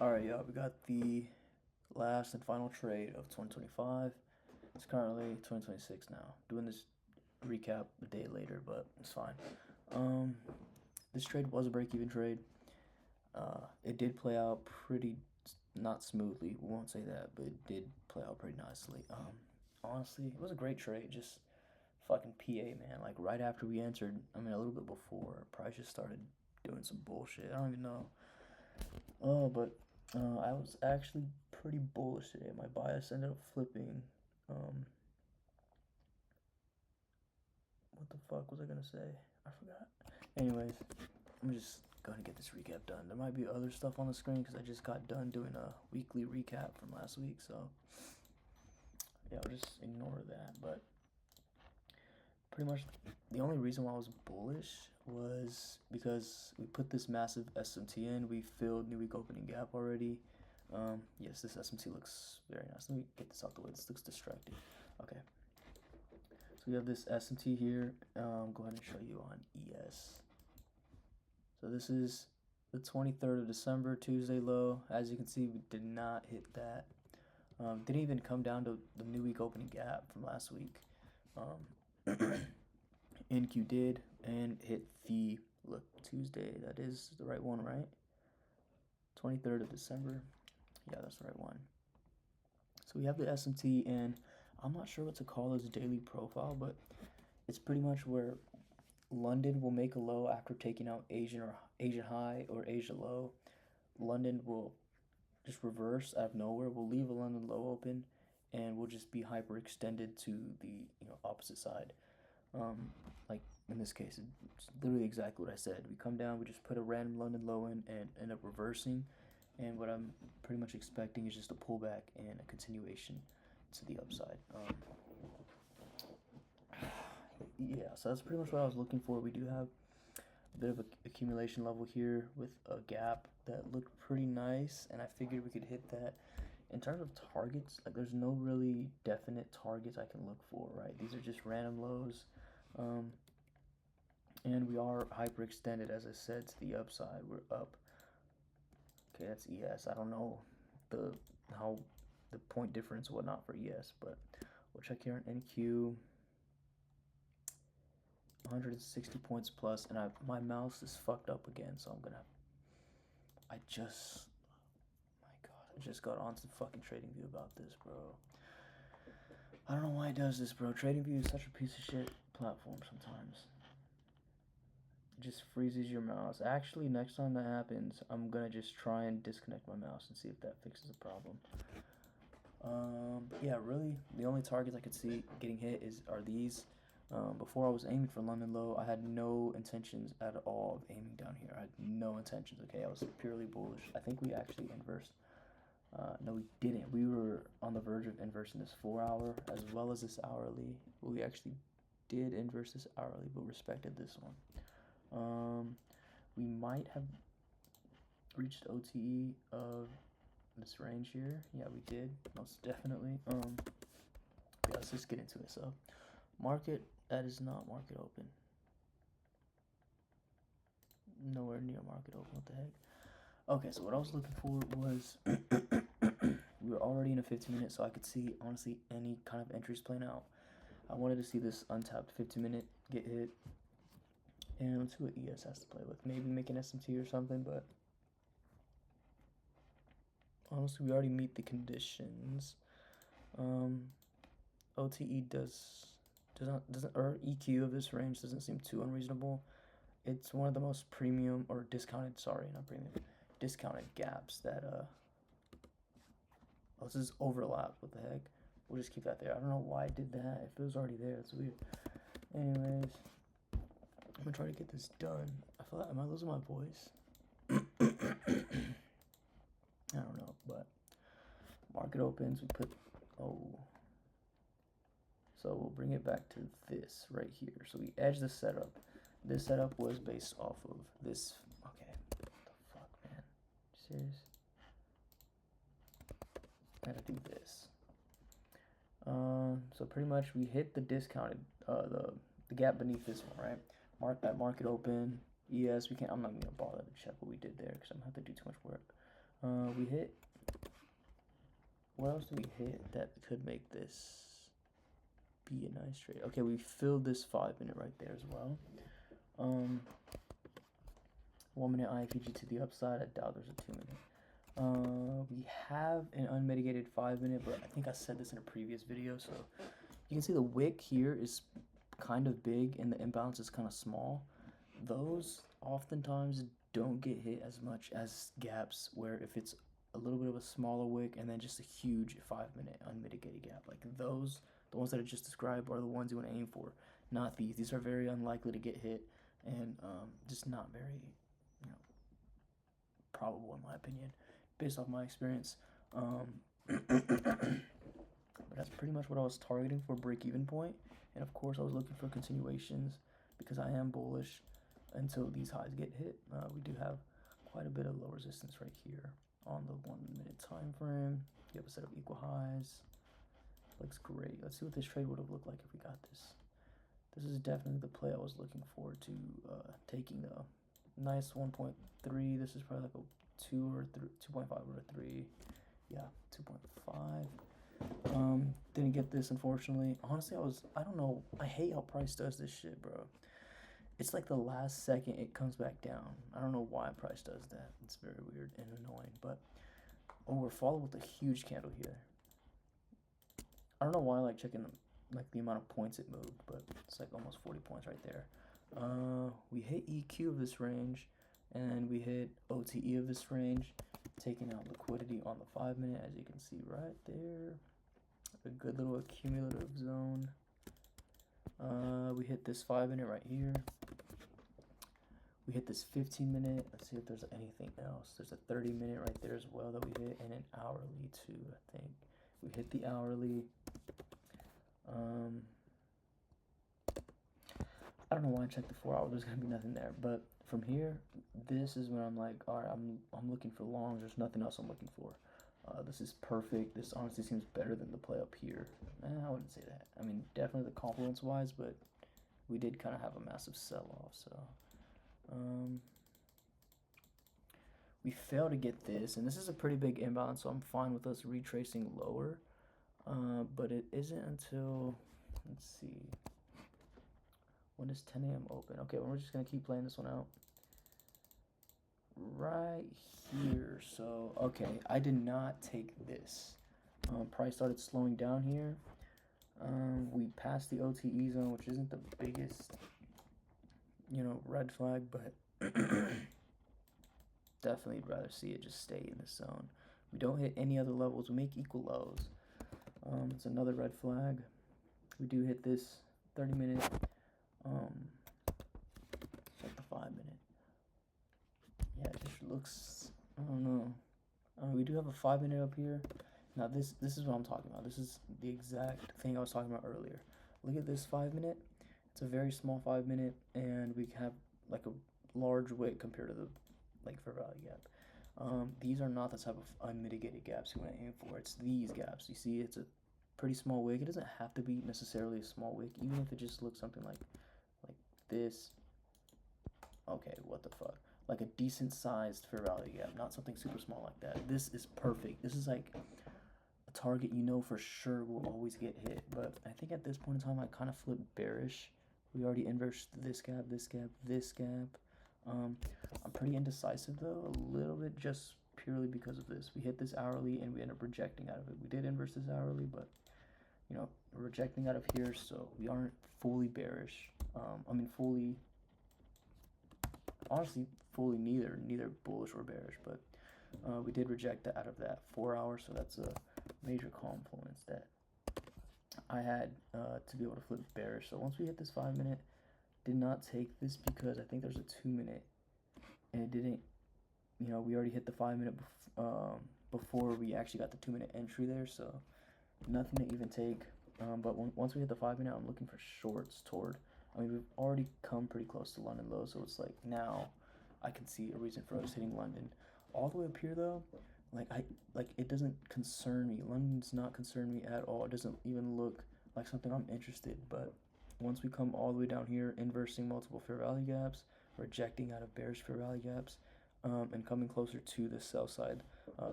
Alright, y'all, we got the last and final trade of 2025. It's currently 2026 now. Doing this recap a day later, but it's fine. Um, this trade was a break-even trade. It did play out pretty not smoothly. We won't say that, but it did play out pretty nicely. Honestly, it was a great trade. Just fucking PA, man. Like right after we entered, I mean a little bit before, price just started doing some bullshit. I don't even know. But I was actually pretty bullish today. My bias ended up flipping. Um, what the fuck was I gonna say? I forgot. Anyways, I'm just gonna get this recap done. There might be other stuff on the screen because I just got done doing a weekly recap from last week. So yeah, I'll just ignore that. But pretty much the only reason why I was bullish was because we put this massive SMT in. We filled new week opening gap already. Yes, this SMT looks very nice. Let me get this out the way. This looks distracting. Okay. So we have this SMT here. Go ahead and show you on ES. So this is the 23rd of December, Tuesday low. As you can see, we did not hit that. Didn't even come down to the new week opening gap from last week. NQ did and hit the look Tuesday. That is the right one, right? 23rd of December. Yeah, that's the right one. So we have the SMT, and I'm not sure what to call this daily profile, but it's pretty much where London will make a low after taking out Asian high or Asia low. London will just reverse out of nowhere. We'll leave a London low open, and we'll just be hyperextended to the opposite side. Like in this case, it's literally exactly what I said. We come down, we just put a random London low in and end up reversing. And what I'm pretty much expecting is just a pullback and a continuation to the upside. Yeah, so that's pretty much what I was looking for. We do have a bit of an accumulation level here with a gap that looked pretty nice, and I figured we could hit that. In terms of targets, like there's no really definite targets I can look for, right? These are just random lows. And we are hyperextended, as I said, to the upside. We're up. Okay, that's ES. I don't know how the point difference whatnot for ES, but we'll check here on NQ. 160 points plus, and my mouse is fucked up again, so I'm gonna. I just, my God, I just got onto fucking TradingView about this, bro. I don't know why it does this, bro. TradingView is such a piece of shit platform sometimes. It just freezes your mouse. Actually, next time that happens, I'm gonna just try and disconnect my mouse and see if that fixes the problem. Yeah, really, the only targets I could see getting hit are these. Before I was aiming for London low, I had no intentions at all of aiming down here. I had no intentions, okay? I was purely bullish. I think we actually inversed. No, we didn't. We were on the verge of inversing this 4-hour as well as this hourly. We actually did inverse this hourly, but respected this one. We might have reached OTE of this range here. Yeah, we did, most definitely. Yeah, let's just get into it. So, market, that is not market open. Nowhere near market open. What the heck? Okay, so what I was looking for was we were already in a 15-minute, so I could see honestly any kind of entries playing out. I wanted to see this untapped 15-minute get hit, and let's see what ES has to play with. Maybe make an SMT or something, but honestly, we already meet the conditions. OTE doesn't or EQ of this range doesn't seem too unreasonable. It's one of the most premium or discounted, sorry, not premium, discounted gaps that this is overlapped. What the heck? We'll just keep that there. I don't know why I did that. If it was already there, it's weird. Anyways, I'm gonna try to get this done. I feel like, am I losing my voice? I don't know, but market opens, we put, so we'll bring it back to this right here. So we edge the setup. This setup was based off of this. Okay, what the fuck, man? Serious? I gotta do this. So pretty much we hit the discounted, the gap beneath this one, right? Mark that market open. ES, we can't. I'm not gonna bother to check what we did there because I'm gonna have to do too much work. We hit. What else do we hit that could make this be a nice trade? Okay, we filled this 5-minute right there as well. 1 minute IFEG to the upside. I doubt there's a 2-minute. We have an unmitigated 5-minute, but I think I said this in a previous video. So you can see the wick here is kind of big and the imbalance is kind of small. Those oftentimes don't get hit as much as gaps where if it's a little bit of a smaller wick and then just a huge 5-minute unmitigated gap. Like those, the ones that I just described are the ones you want to aim for, not these. These are very unlikely to get hit and just not very, probable in my opinion, based off my experience. But that's pretty much what I was targeting for break-even point. And of course, I was looking for continuations because I am bullish until these highs get hit. We do have quite a bit of low resistance right here on the 1 minute time frame. You have a set of equal highs. Looks great. Let's see what this trade would have looked like if we got this. This is definitely the play I was looking forward to taking though. Nice 1.3. This is probably like a 2 or 2.5 or a 3. Yeah, 2.5. Didn't get this unfortunately. Honestly, I don't know. I hate how price does this shit, bro. It's like the last second it comes back down. I don't know why price does that. It's very weird and annoying. But we're followed with a huge candle here. I don't know why I like checking the amount of points it moved, but it's like almost 40 points right there. We hit EQ of this range, and we hit OTE of this range, taking out liquidity on the 5-minute, as you can see right there. A good little accumulative zone. We hit this 5-minute right here. We hit this 15-minute. Let's see if there's anything else. There's a 30-minute right there as well that we hit, and an hourly too, I think. We hit the hourly. I don't know why I checked the 4 hour. There's gonna be nothing there. But from here, this is when I'm like, all right, I'm looking for longs. There's nothing else I'm looking for. This is perfect. This honestly seems better than the play up here. I wouldn't say that. I mean, definitely the confluence wise, but we did kind of have a massive sell off. So we failed to get this, and this is a pretty big imbalance. So I'm fine with us retracing lower. But it isn't until, let's see, when is 10 a.m. open? Okay, well, we're just going to keep playing this one out. Right here. So, okay, I did not take this. Price started slowing down here. We passed the OTE zone, which isn't the biggest, red flag, but definitely rather see it just stay in this zone. We don't hit any other levels. We make equal lows. It's another red flag. We do hit this 30-minute. Check the 5-minute. Yeah, it just looks. I don't know. We do have a 5-minute up here. Now this is what I'm talking about. This is the exact thing I was talking about earlier. Look at this 5-minute. It's a very small 5-minute, and we have like a large wick compared to the fair value gap. These are not the type of unmitigated gaps you want to aim for. It's these gaps. You see, it's a pretty small wick. It doesn't have to be necessarily a small wick, even if it just looks something like this. Okay, what the fuck? Like a decent sized fair value gap, not something super small like that. This is perfect. This is like a target you know for sure will always get hit. But I think at this point in time, I kind of flipped bearish. We already inversed this gap, this gap, this gap. I'm pretty indecisive though, a little bit, just purely because of this. We hit this hourly and we end up rejecting out of it. We did inverse this hourly, but we're rejecting out of here, so we aren't fully bearish. Fully neither bullish or bearish, but we did reject that out of that 4 hours, so that's a major confluence that I had to be able to flip bearish. So once we hit this 5-minute, did not take this because I think there's a 2-minute, and it didn't. We already hit the 5-minute before we actually got the 2-minute entry there, so nothing to even take. But once we hit the 5-minute, I'm looking for shorts toward. We've already come pretty close to London low, so it's like now I can see a reason for us hitting London. All the way up here though, it doesn't concern me. London's not concern me at all. It doesn't even look like something I'm interested. But once we come all the way down here, inversing multiple fair value gaps, rejecting out of bearish fair value gaps, and coming closer to the sell side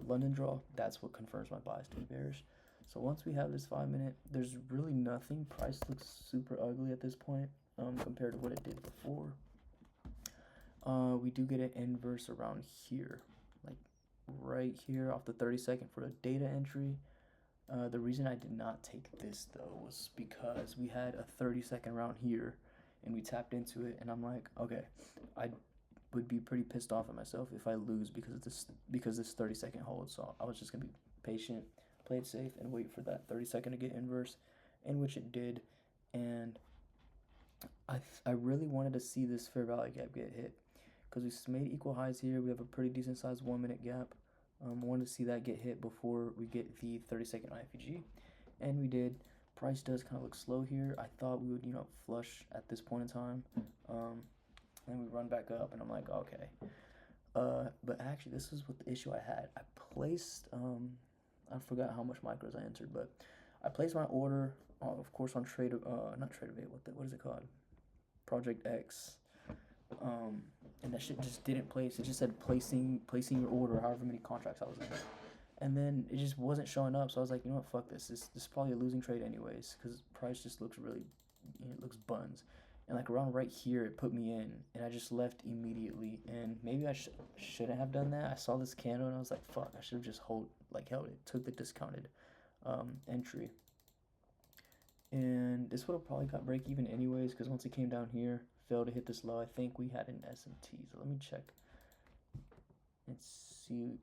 London draw, that's what confirms my bias to be bearish. So once we have this 5 minute, there's really nothing. Price looks super ugly at this point compared to what it did before. We do get an inverse around here, like right here off the 30-second for a data entry. The reason I did not take this though was because we had a 30-second round here and we tapped into it, and I'm like, okay, I would be pretty pissed off at myself if I lose because of this 30-second hold. So I was just gonna be patient, play it safe, and wait for that 30-second to get inverse, in which it did. And I really wanted to see this fair value gap get hit because we made equal highs here. We have a pretty decent sized 1 minute gap. I wanted to see that get hit before we get the 30-second IFVG, and we did. Price does kind of look slow here. I thought we would, flush at this point in time. Then we run back up, and I'm like, okay. But actually, this is what the issue I had. I placed, I forgot how much micros I entered, but I placed my order, of course, on not Tradeovate, what is it called? Project X. And that shit just didn't place. It just said placing your order, however many contracts I was in. And then it just wasn't showing up. So I was like, you know what, fuck this. This is probably a losing trade anyways, because price just looks really, it looks buns. And like around right here, it put me in, and I just left immediately. And maybe I shouldn't have done that. I saw this candle, and I was like, fuck, I should have just held it, took the discounted entry. And this would have probably got break even anyways, because once it came down here, failed to hit this low. I think we had an SMT, so let me check and see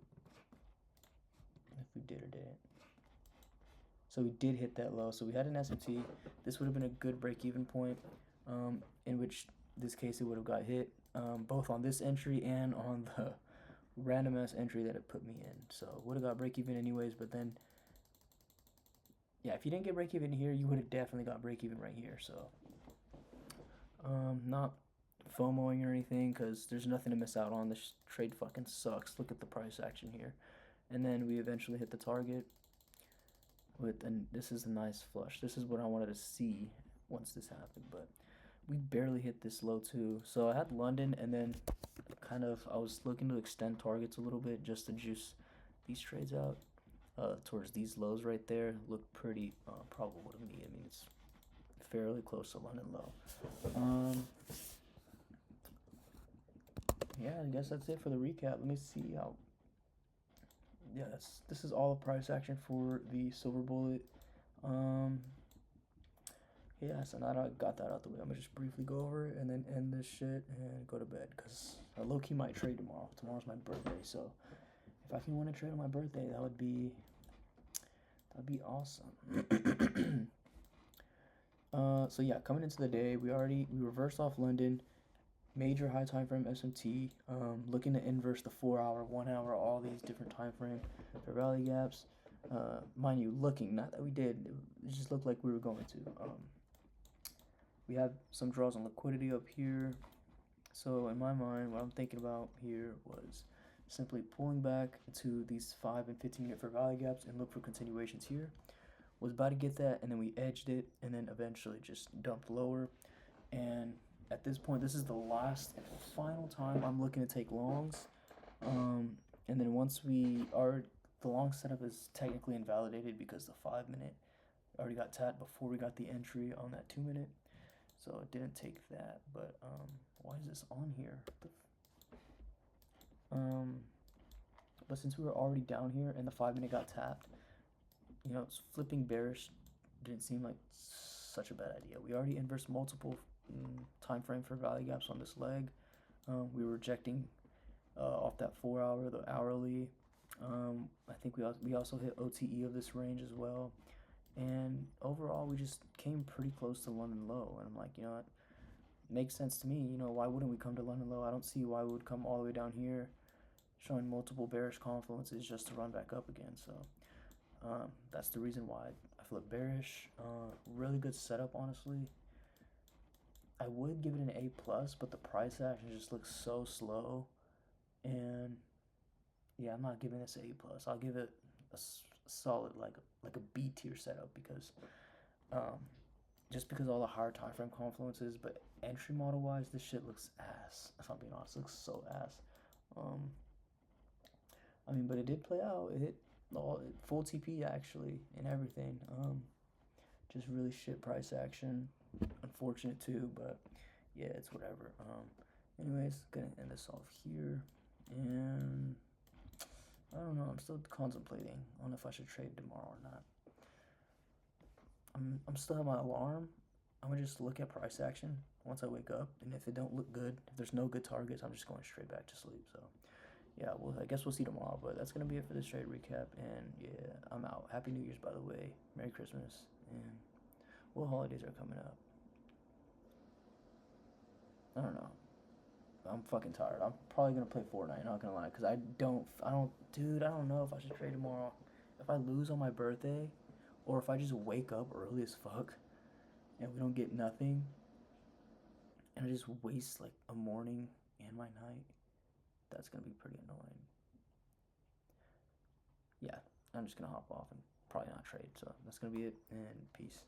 if we did or didn't. So we did hit that low, so we had an SMT. This would have been a good break-even point, in which this case it would have got hit, both on this entry and on the random ass entry that it put me in. So would have got break-even anyways, but then, yeah, if you didn't get break-even here, you would have definitely got break-even right here. So not FOMOing or anything, because there's nothing to miss out on. This trade fucking sucks. Look at the price action here. And then we eventually hit the target and this is a nice flush. This is what I wanted to see once this happened, but we barely hit this low too. So I had London, and then I was looking to extend targets a little bit just to juice these trades out towards these lows right there. Look pretty probable to me. I mean, it's fairly close to London low. Yeah, I guess that's it for the recap. Let me see how. Yeah, this is all the price action for the silver bullet. Yeah, so now that I got that out the way, I'm gonna just briefly go over it and then end this shit and go to bed, because I low-key might trade tomorrow. Tomorrow's my birthday, so if I can win a trade on my birthday, that'd be awesome. So yeah, coming into the day, we reversed off London, major high time frame SMT, looking to inverse the 4 hour, 1 hour, all these different time frame for rally gaps. Mind you, not that we did, it just looked like we were going to. We have some draws on liquidity up here. So in my mind, what I'm thinking about here was simply pulling back to these 5 and 15 minute fair value gaps and look for continuations here. Was about to get that, and then we edged it, and then eventually just dumped lower. And at this point, this is the last and final time I'm looking to take longs. And then once the long setup is technically invalidated because the 5 minute already got tapped before we got the entry on that 2 minute. So it didn't take that, but why is this on here? But since we were already down here and the 5 minute got tapped, flipping bearish didn't seem like such a bad idea. We already inversed multiple time frame for value gaps on this leg. We were rejecting off that 4 hour, the hourly. I think we also hit OTE of this range as well. And overall, we just came pretty close to London low. And I'm like, what? Makes sense to me. Why wouldn't we come to London low? I don't see why we would come all the way down here, showing multiple bearish confluences just to run back up again. So that's the reason why I flip bearish. Really good setup, honestly. I would give it an A+, but the price action just looks so slow. And yeah, I'm not giving this an A+. I'll give it a solid, like a B tier setup, because just because all the higher time frame confluences, but entry model wise, this shit looks ass. If I'm being honest, it looks so ass. I mean, but it did play out. It hit all full TP actually and everything. Just really shit price action. Unfortunate too, but yeah, it's whatever. Anyways, gonna end this off here, and I don't know. I'm still contemplating on if I should trade tomorrow or not. I'm still have my alarm. I'm gonna just look at price action once I wake up, and if it don't look good, if there's no good targets, I'm just going straight back to sleep. So yeah, well, I guess we'll see tomorrow. But that's gonna be it for this trade recap, and yeah, I'm out. Happy New Year's, by the way. Merry Christmas, and what holidays are coming up? I don't know. I'm fucking tired. I'm probably gonna play Fortnite. Not gonna lie, cause dude. I don't know if I should trade tomorrow. If I lose on my birthday, or if I just wake up early as fuck and we don't get nothing, and I just waste like a morning and my night, that's gonna be pretty annoying. Yeah, I'm just gonna hop off and probably not trade. So that's gonna be it, and peace.